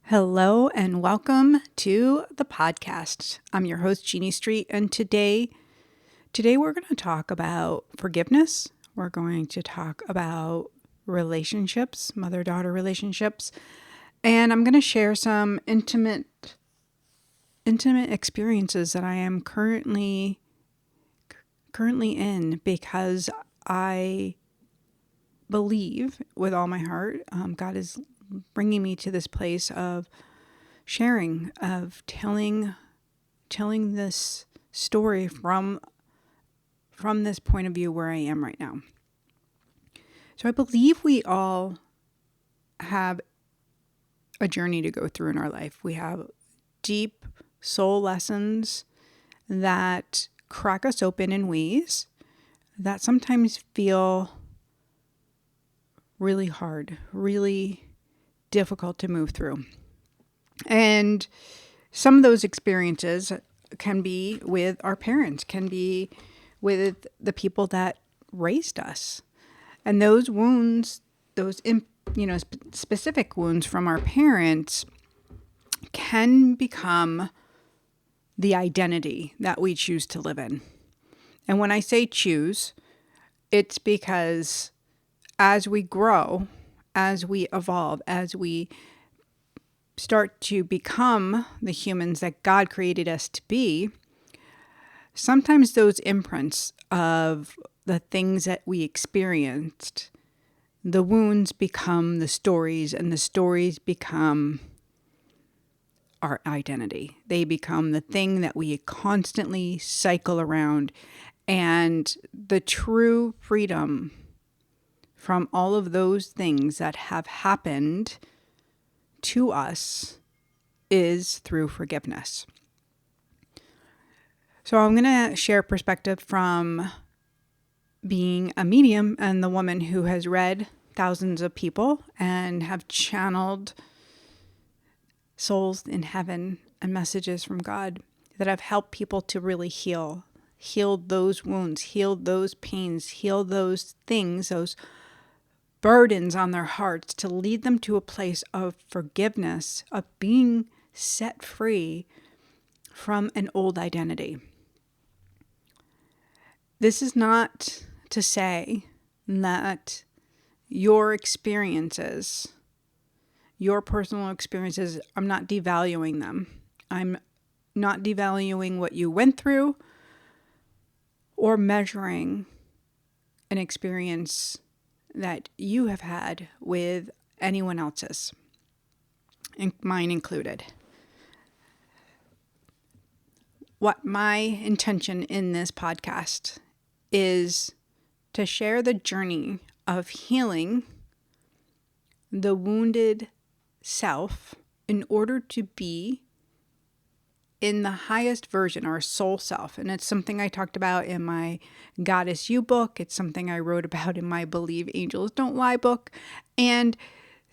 Hello and welcome to the podcast. I'm your host, Jeannie Street, and today we're going to talk about forgiveness. We're going to talk about relationships, mother-daughter relationships, and I'm going to share some intimate experiences that I am currently in because I believe with all my heart God is bringing me to this place of sharing, of telling this story from this point of view where I am right now. So I believe we all have a journey to go through in our life. We have deep soul lessons that crack us open in ways that sometimes feel really hard, really difficult to move through. And some of those experiences can be with our parents, can be with the people that raised us. And those wounds, specific wounds from our parents can become the identity that we choose to live in. And when I say choose, it's because as we grow, as we evolve, as we start to become the humans that God created us to be, sometimes those imprints of the things that we experienced, the wounds become the stories, and the stories become our identity. They become the thing that we constantly cycle around. And the true freedom from all of those things that have happened to us is through forgiveness. So I'm going to share perspective from being a medium and the woman who has read thousands of people and have channeled souls in heaven and messages from God that have helped people to really heal those wounds, heal those pains, heal those things, those burdens on their hearts, to lead them to a place of forgiveness, of being set free from an old identity. This is not to say that your experiences, your personal experiences, I'm not devaluing them. I'm not devaluing what you went through or measuring an experience that you have had with anyone else's, and mine included. What my intention in this podcast is to share the journey of healing the wounded self in order to be in the highest version, our soul self. And it's something I talked about in my Goddess You book. It's something I wrote about in my Believe Angels Don't Lie book. And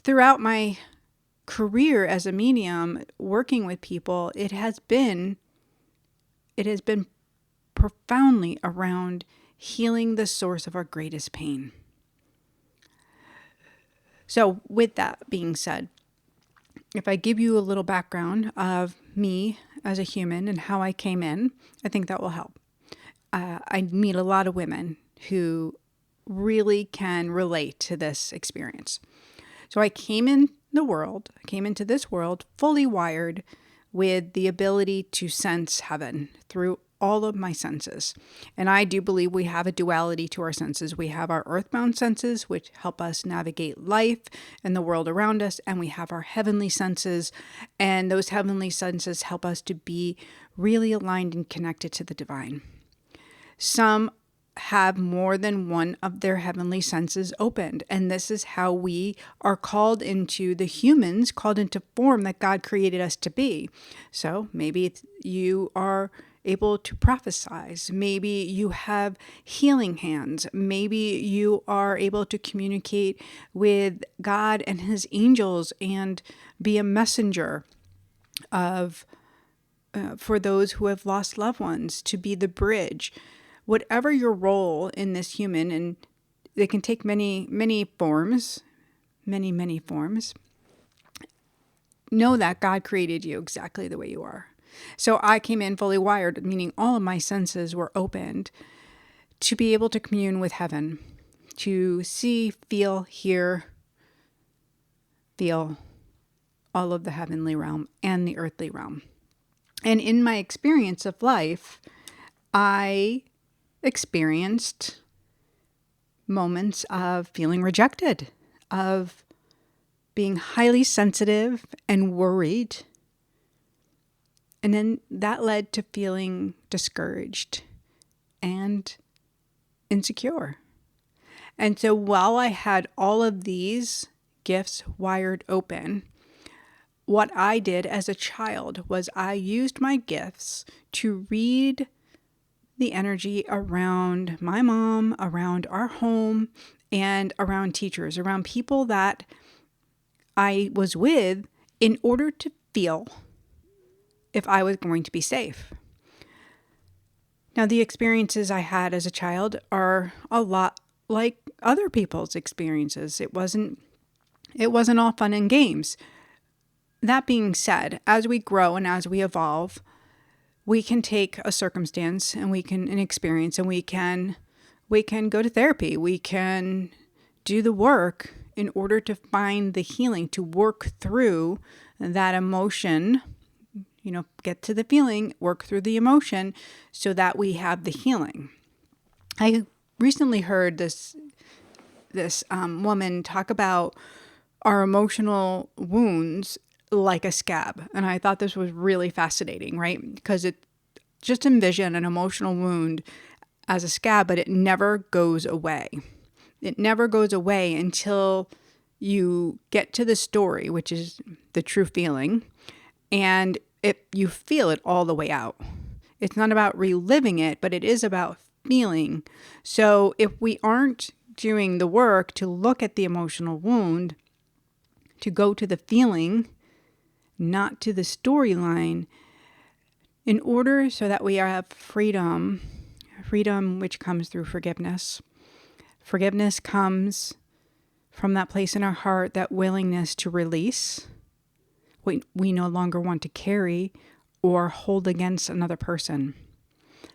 throughout my career as a medium, working with people, it has been profoundly around healing the source of our greatest pain. So with that being said, if I give you a little background of me as a human and how I came in, I think that will help. I meet a lot of women who really can relate to this experience. So I came into this world fully wired with the ability to sense heaven through all of my senses. And I do believe we have a duality to our senses. We have our earthbound senses, which help us navigate life and the world around us. And we have our heavenly senses. And those heavenly senses help us to be really aligned and connected to the divine. Some have more than one of their heavenly senses opened. And this is how we are called into form that God created us to be. So maybe you are able to prophesize. Maybe you have healing hands. Maybe you are able to communicate with God and his angels and be a messenger for those who have lost loved ones, to be the bridge. Whatever your role in this human, and they can take many forms, many forms. know that God created you exactly the way you are. So I came in fully wired, meaning all of my senses were opened to be able to commune with heaven, to see, feel, hear, feel all of the heavenly realm and the earthly realm. And in my experience of life, I experienced moments of feeling rejected, of being highly sensitive and worried. And then that led to feeling discouraged and insecure. And so while I had all of these gifts wired open, what I did as a child was I used my gifts to read the energy around my mom, around our home, and around teachers, around people that I was with in order to feel if I was going to be safe. Now, the experiences I had as a child are a lot like other people's experiences. It wasn't all fun and games. That being said, as we grow and as we evolve, we can take a circumstance and an experience and we can go to therapy. We can do the work in order to find the healing, to work through that emotion, get to the feeling, work through the emotion so that we have the healing. I recently heard this woman talk about our emotional wounds like a scab. And I thought this was really fascinating, right? Because it just envision an emotional wound as a scab, but it never goes away. It never goes away until you get to the story, which is the true feeling, and you feel it all the way out. It's not about reliving it, but it is about feeling. So if we aren't doing the work to look at the emotional wound, to go to the feeling, not to the storyline, in order so that we have freedom which comes through forgiveness. Forgiveness comes from that place in our heart, that willingness to release what we no longer want to carry or hold against another person.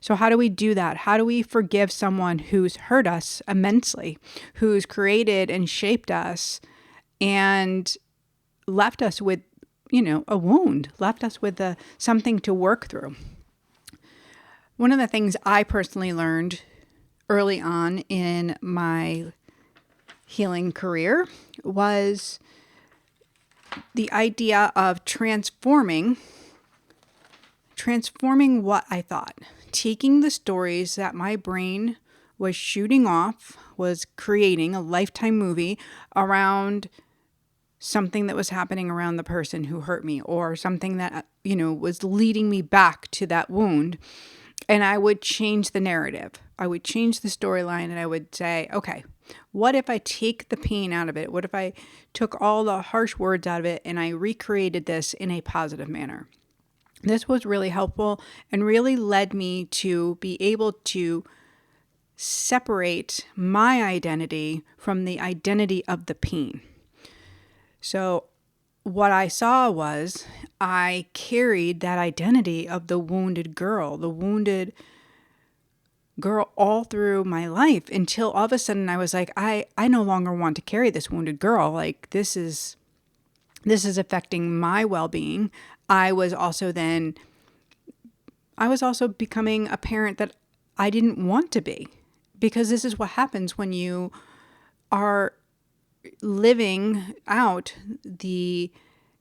So how do we do that? How do we forgive someone who's hurt us immensely, who's created and shaped us and left us with, a wound, left us with something to work through? One of the things I personally learned early on in my healing career was the idea of transforming what I thought, taking the stories that my brain was shooting off, was creating a lifetime movie around something that was happening around the person who hurt me, or something that, was leading me back to that wound. And I would change the narrative. I would change the storyline, and I would say, okay, what if I take the pain out of it? What if I took all the harsh words out of it and I recreated this in a positive manner? This was really helpful and really led me to be able to separate my identity from the identity of the pain. So what I saw was I carried that identity of the wounded girl all through my life until all of a sudden I was like, I no longer want to carry this wounded girl. Like this is affecting my well-being. I was also becoming a parent that I didn't want to be, because this is what happens when you are living out the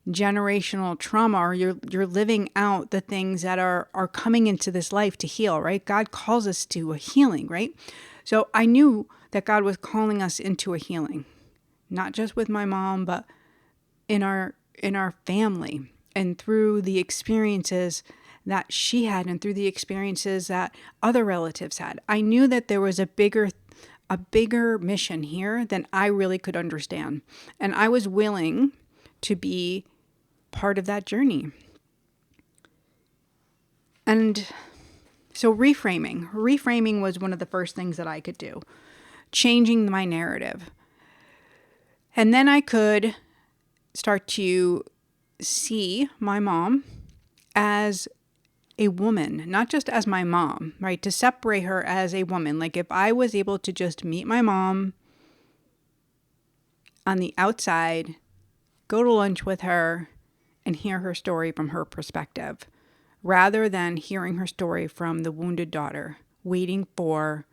generational trauma, or you're living out the things that are coming into this life to heal, right? God calls us to a healing, right? So I knew that God was calling us into a healing, not just with my mom, but in our family, and through the experiences that she had and through the experiences that other relatives had. I knew that there was a bigger mission here than I really could understand. And I was willing to be part of that journey. And so reframing was one of the first things that I could do, changing my narrative. And then I could start to see my mom as a woman, not just as my mom, right? To separate her as a woman. Like if I was able to just meet my mom on the outside, go to lunch with her, and hear her story from her perspective, rather than hearing her story from the wounded daughter, waiting for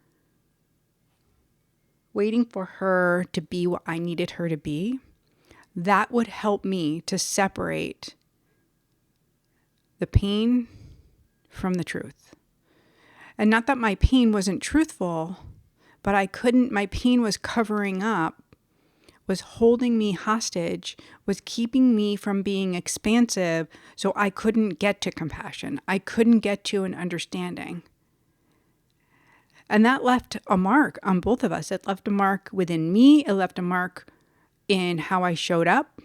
her to be what I needed her to be, that would help me to separate the pain from the truth. And not that my pain wasn't truthful, but my pain was covering up, was holding me hostage, was keeping me from being expansive, so I couldn't get to compassion. I couldn't get to an understanding. And that left a mark on both of us. It left a mark within me. It left a mark in how I showed up.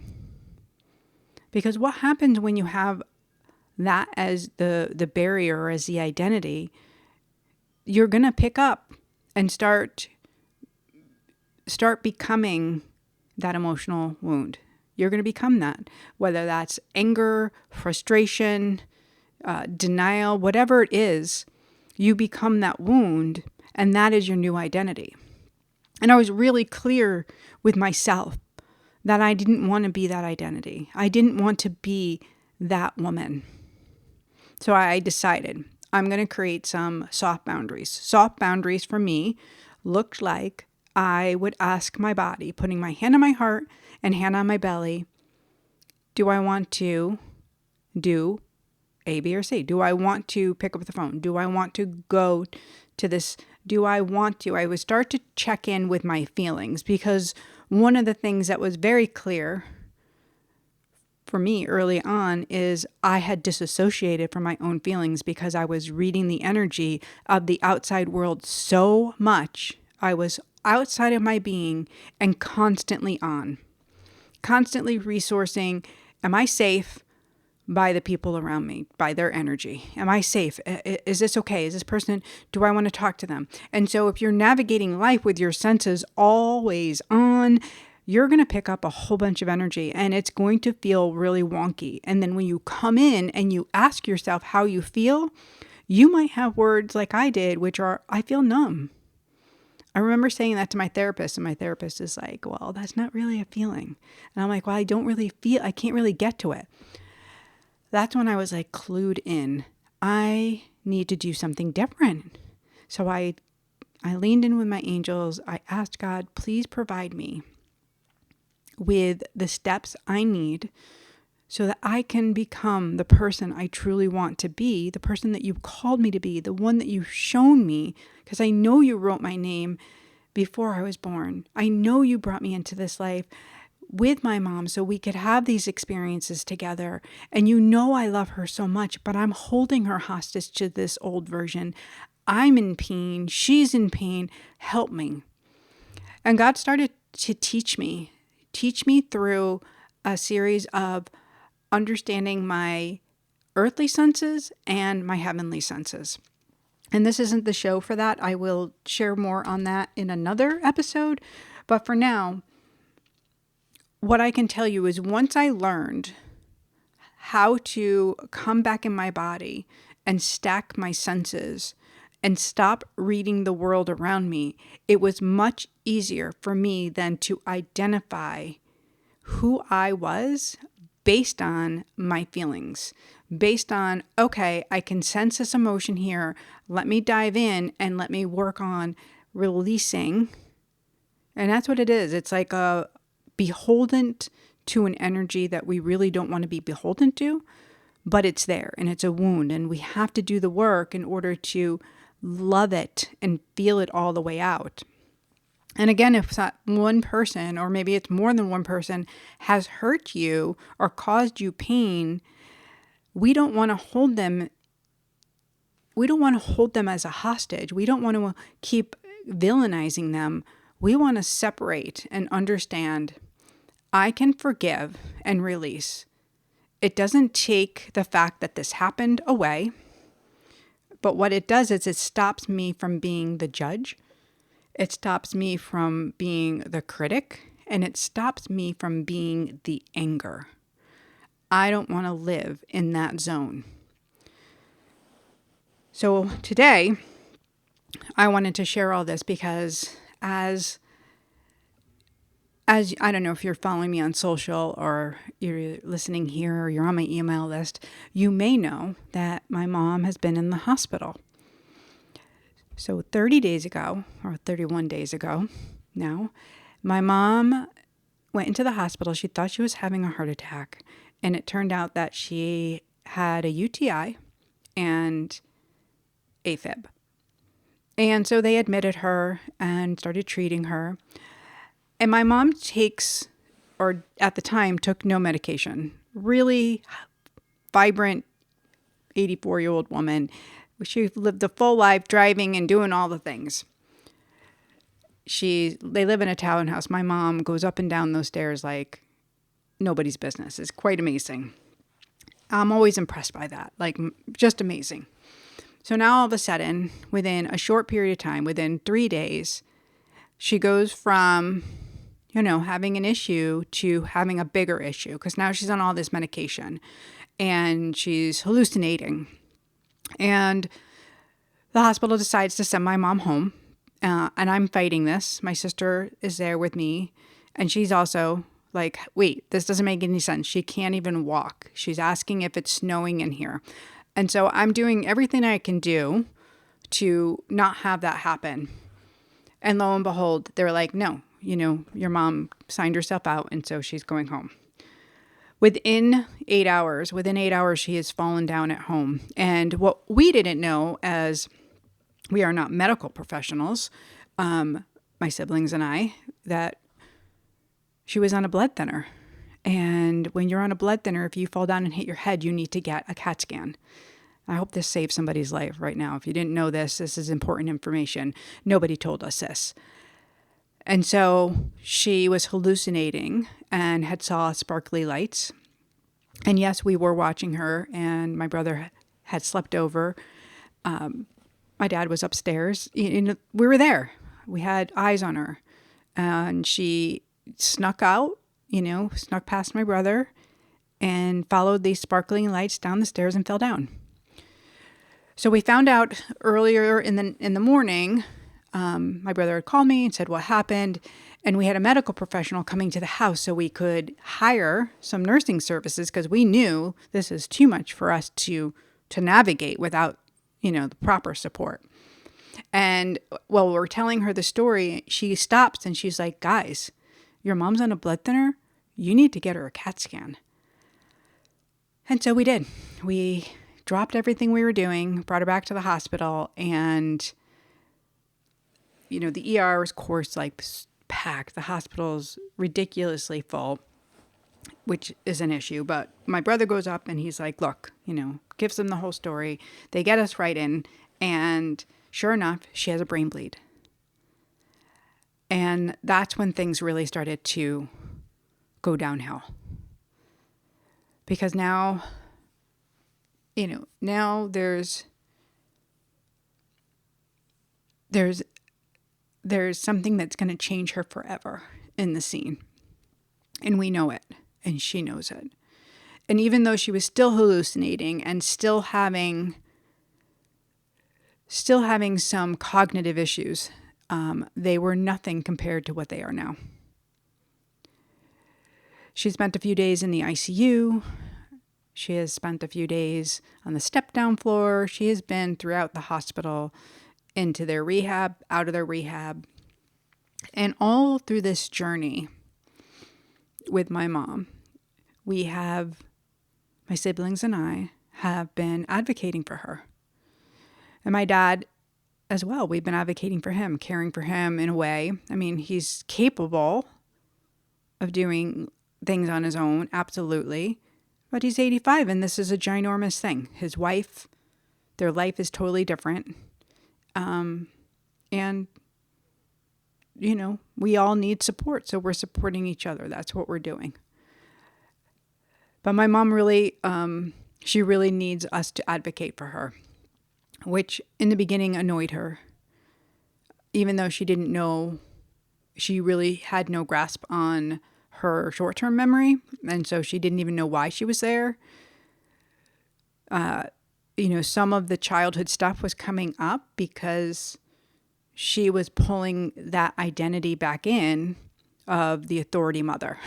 Because what happens when you have that as the barrier or as the identity, you're going to pick up and start becoming that emotional wound. You're going to become that, whether that's anger, frustration, denial, whatever it is, you become that wound, and that is your new identity. And I was really clear with myself that I didn't want to be that identity. I didn't want to be that woman. So I decided I'm going to create some soft boundaries. Soft boundaries for me looked like I would ask my body, putting my hand on my heart and hand on my belly, do I want to do A, B, or C? Do I want to pick up the phone? Do I want to go to this? I would start to check in with my feelings, because one of the things that was very clear for me early on is I had disassociated from my own feelings because I was reading the energy of the outside world so much. I was outside of my being and constantly resourcing. Am I safe by the people around me, by their energy? Am I safe? Is this okay? Is this person, do I want to talk to them? And so if you're navigating life with your senses always on, you're going to pick up a whole bunch of energy, and it's going to feel really wonky. And then when you come in and you ask yourself how you feel, you might have words like I did, which are, I feel numb. I remember saying that to my therapist, and my therapist is like, well, that's not really a feeling. And I'm like, well, I can't really get to it. That's when I was like clued in. I need to do something different. So I leaned in with my angels. I asked God, please provide me with the steps I need so that I can become the person I truly want to be, the person that you called me to be, the one that you've shown me, because I know you wrote my name before I was born. I know you brought me into this life with my mom so we could have these experiences together. And you know I love her so much, but I'm holding her hostage to this old version. I'm in pain. She's in pain. Help me. And God started to teach me through a series of understanding my earthly senses and my heavenly senses. And this isn't the show for that. I will share more on that in another episode. But for now, what I can tell you is once I learned how to come back in my body and stack my senses and stop reading the world around me, it was much easier for me then to identify who I was based on my feelings, based on, okay, I can sense this emotion here. Let me dive in and let me work on releasing. And that's what it is. It's like a beholden to an energy that we really don't want to be beholden to, but it's there and it's a wound, and we have to do the work in order to love it and feel it all the way out. And again, if that one person, or maybe it's more than one person, has hurt you or caused you pain, we don't want to hold them. We don't want to hold them as a hostage. We don't want to keep villainizing them. We want to separate and understand, I can forgive and release. It doesn't take the fact that this happened away, but what it does is it stops me from being the judge. It stops me from being the critic, and it stops me from being the anger. I don't want to live in that zone. So today, I wanted to share all this because as I don't know if you're following me on social or you're listening here or you're on my email list, you may know that my mom has been in the hospital. So 30 days ago, or 31 days ago now, my mom went into the hospital. She thought she was having a heart attack, and it turned out that she had a UTI and AFib. And so they admitted her and started treating her. And my mom takes, or at the time, took no medication. Really vibrant 84-year-old woman. She lived a full life driving and doing all the things. They live in a townhouse. My mom goes up and down those stairs like nobody's business. It's quite amazing. I'm always impressed by that. Like, just amazing. So now all of a sudden, within a short period of time, within 3 days, she goes from, having an issue to having a bigger issue because now she's on all this medication and she's hallucinating. And the hospital decides to send my mom home. And I'm fighting this. My sister is there with me. And she's also like, wait, this doesn't make any sense. She can't even walk. She's asking if it's snowing in here. And so I'm doing everything I can do to not have that happen. And lo and behold, they're like, no, your mom signed herself out. And so she's going home. Within 8 hours, she has fallen down at home. And what we didn't know, as we are not medical professionals, my siblings and I, that she was on a blood thinner. And when you're on a blood thinner, if you fall down and hit your head, you need to get a CAT scan. I hope this saves somebody's life right now. If you didn't know this is important information. Nobody told us this. And so she was hallucinating and had saw sparkly lights. And yes, we were watching her, and my brother had slept over. My dad was upstairs. We were there. We had eyes on her. And she snuck out, snuck past my brother and followed these sparkling lights down the stairs and fell down. So we found out earlier in the morning, my brother had called me and said what happened. And we had a medical professional coming to the house so we could hire some nursing services because we knew this is too much for us to navigate without, the proper support. And while we're telling her the story, she stops and she's like, guys, your mom's on a blood thinner. You need to get her a CAT scan. And so we did. We dropped everything we were doing, brought her back to the hospital, and, the ER is, of course, like packed. The hospital's ridiculously full, which is an issue. But my brother goes up and he's like, look, gives them the whole story. They get us right in, and sure enough, she has a brain bleed. And that's when things really started to go downhill. Because now, now there's something that's going to change her forever in the scene. And we know it, and she knows it. And even though she was still hallucinating and still having some cognitive issues, they were nothing compared to what they are now. She spent a few days in the ICU. She has spent a few days on the step-down floor. She has been throughout the hospital, into their rehab, out of their rehab. And all through this journey with my mom, my siblings and I have been advocating for her. And my dad as well. We've been advocating for him, caring for him in a way. I mean, he's capable of doing things on his own, absolutely. But he's 85, and this is a ginormous thing. His wife, their life is totally different. And, we all need support, so we're supporting each other. That's what we're doing. But my mom really, she really needs us to advocate for her, which in the beginning annoyed her. Even though she didn't know, she really had no grasp on her short-term memory. And so she didn't even know why she was there. Some of the childhood stuff was coming up because she was pulling that identity back in of the authority mother.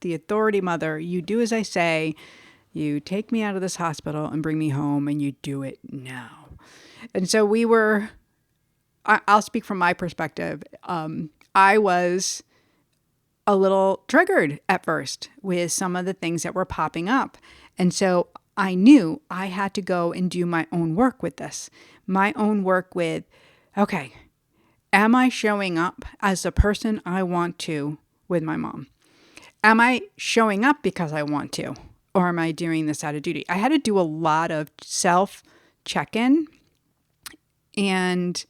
The authority mother, you do as I say, you take me out of this hospital and bring me home, and you do it now. And so I'll speak from my perspective. I was a little triggered at first with some of the things that were popping up. And so I knew I had to go and do my own work with this. My own work with, okay, am I showing up as the person I want to with my mom? Am I showing up because I want to? Or am I doing this out of duty? I had to do a lot of self check-in, and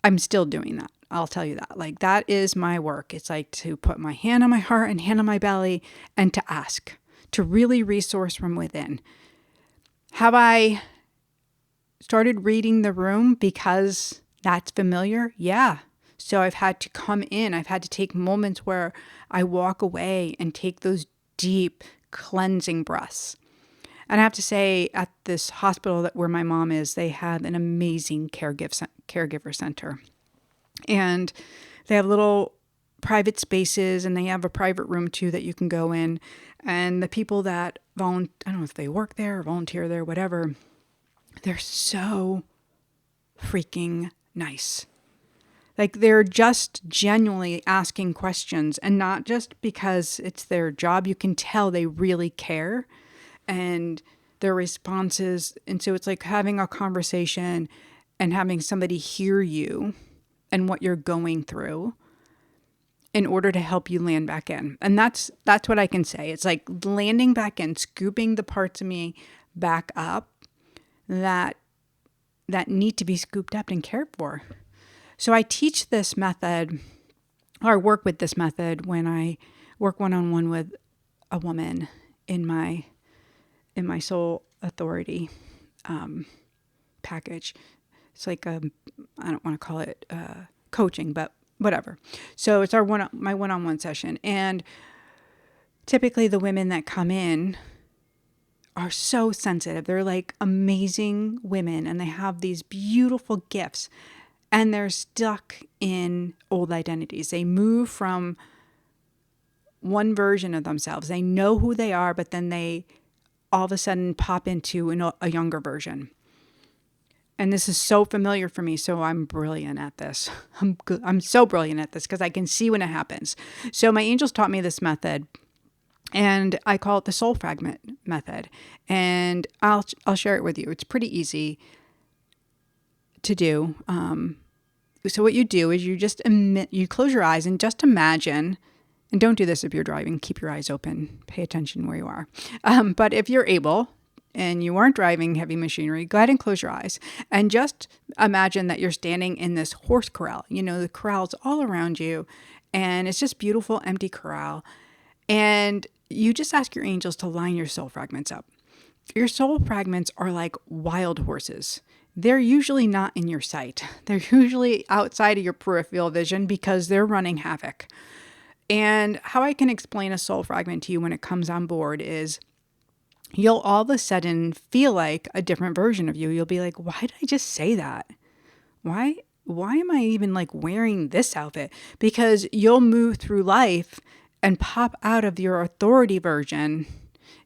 I'm still doing that. I'll tell you that. Like, that is my work. It's like to put my hand on my heart and hand on my belly and to ask, to really resource from within. Have I started reading the room because that's familiar? Yeah. So I've had to come in. I've had to take moments where I walk away and take those deep cleansing breaths. And I have to say, at this hospital where my mom is, they have an amazing caregiver center. And they have little private spaces, and they have a private room too that you can go in. And the people that I don't know if they work there or volunteer there, whatever, they're so freaking nice. Like, they're just genuinely asking questions, and not just because it's their job. You can tell they really care, and their responses. And so it's like having a conversation and having somebody hear you and what you're going through in order to help you land back in. And that's what I can say. It's like landing back in, scooping the parts of me back up that need to be scooped up and cared for. So I teach this method, or work with this method, when I work one-on-one with a woman in my soul authority package. It's like I don't want to call it coaching, but whatever. So it's my one-on-one session, and typically the women that come in are so sensitive. They're like amazing women, and they have these beautiful gifts, and they're stuck in old identities. They move from one version of themselves. They know who they are, but then they all of a sudden pop into a younger version. And this is so familiar for me, so I'm brilliant at this. I'm so brilliant at this because I can see when it happens. So my angels taught me this method, and I call it the Soul Fragment Method. And I'll share it with you. It's pretty easy to do. So what you do is you close your eyes and just imagine. And don't do this if you're driving. Keep your eyes open. Pay attention where you are. But if you're able, and you aren't driving heavy machinery, go ahead and close your eyes and just imagine that you're standing in this horse corral. The corral's all around you, and it's just beautiful, empty corral. And you just ask your angels to line your soul fragments up. Your soul fragments are like wild horses. They're usually not in your sight. They're usually outside of your peripheral vision because they're running havoc. And how I can explain a soul fragment to you when it comes on board is you'll all of a sudden feel like a different version of you. You'll be like, why did I just say that? Why am I even like wearing this outfit? Because you'll move through life and pop out of your authority version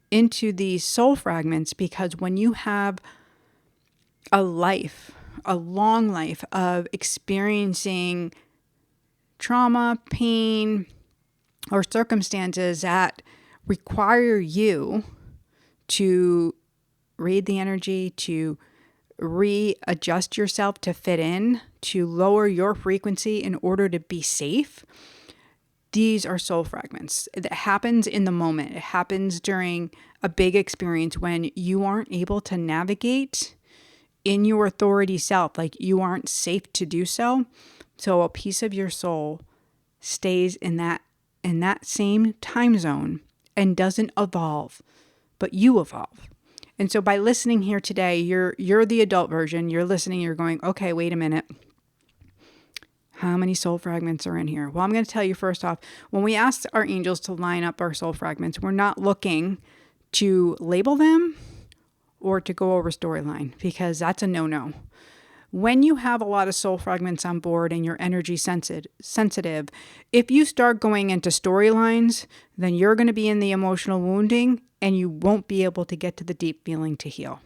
into these soul fragments, because when you have a long life of experiencing trauma, pain, or circumstances that require you to read the energy, to readjust yourself to fit in, to lower your frequency in order to be safe. These are soul fragments. It happens in the moment. It happens during a big experience when you aren't able to navigate in your authority self, like you aren't safe to do so. So a piece of your soul stays in that same time zone and doesn't evolve, but you evolve. And so by listening here today, you're the adult version. You're listening, you're going, okay, wait a minute. How many soul fragments are in here? Well, I'm going to tell you first off, when we ask our angels to line up our soul fragments, we're not looking to label them or to go over storyline, because that's a no-no. When you have a lot of soul fragments on board and you're energy sensitive, if you start going into storylines, then you're going to be in the emotional wounding and you won't be able to get to the deep feeling to heal.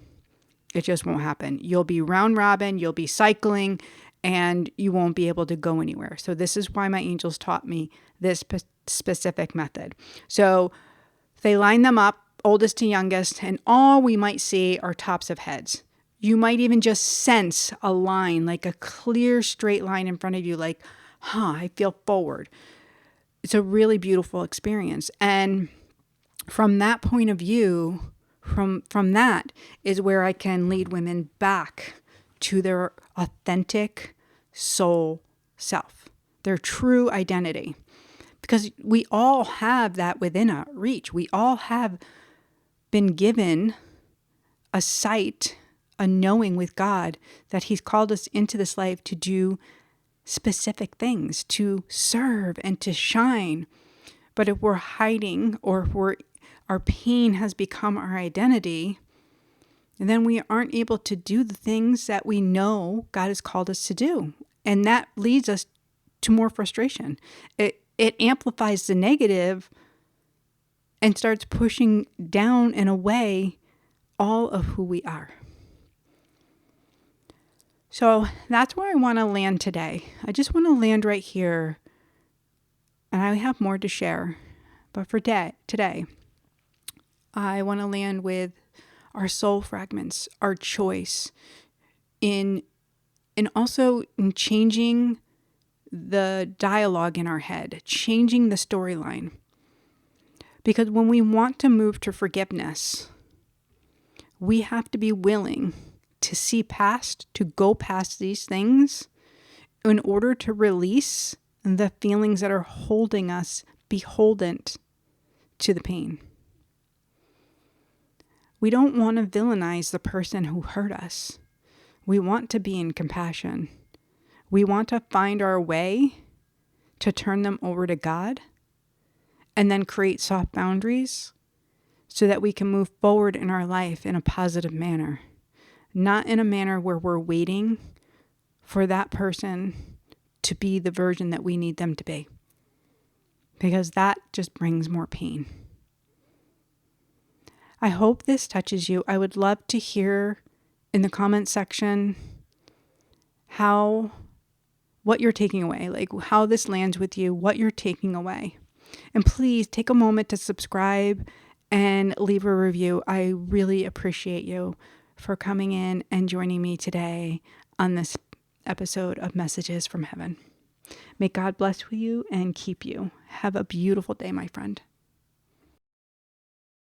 It just won't happen. You'll be round robin, you'll be cycling, and you won't be able to go anywhere. So this is why my angels taught me this specific method. So they line them up, oldest to youngest, and all we might see are tops of heads. You might even just sense a line, like a clear straight line in front of you, like, I feel forward. It's a really beautiful experience. And from that point of view, from that is where I can lead women back to their authentic soul self, their true identity. Because we all have that within our reach. We all have been given a sight, a knowing with God that He's called us into this life to do specific things, to serve and to shine. But if we're hiding, or if our pain has become our identity, then we aren't able to do the things that we know God has called us to do. And that leads us to more frustration. It amplifies the negative and starts pushing down and away all of who we are. So that's where I want to land today. I just want to land right here, and I have more to share. But for today, I want to land with our soul fragments, our choice and also in changing the dialogue in our head, changing the storyline. Because when we want to move to forgiveness, we have to be willing to see past, to go past these things in order to release the feelings that are holding us beholden to the pain. We don't want to villainize the person who hurt us. We want to be in compassion. We want to find our way to turn them over to God and then create soft boundaries so that we can move forward in our life in a positive manner, not in a manner where we're waiting for that person to be the version that we need them to be, because that just brings more pain. I hope this touches you. I would love to hear in the comment section what you're taking away, like how this lands with you, what you're taking away. And please take a moment to subscribe and leave a review. I really appreciate you for coming in and joining me today on this episode of Messages from Heaven. May God bless you and keep you. Have a beautiful day, my friend.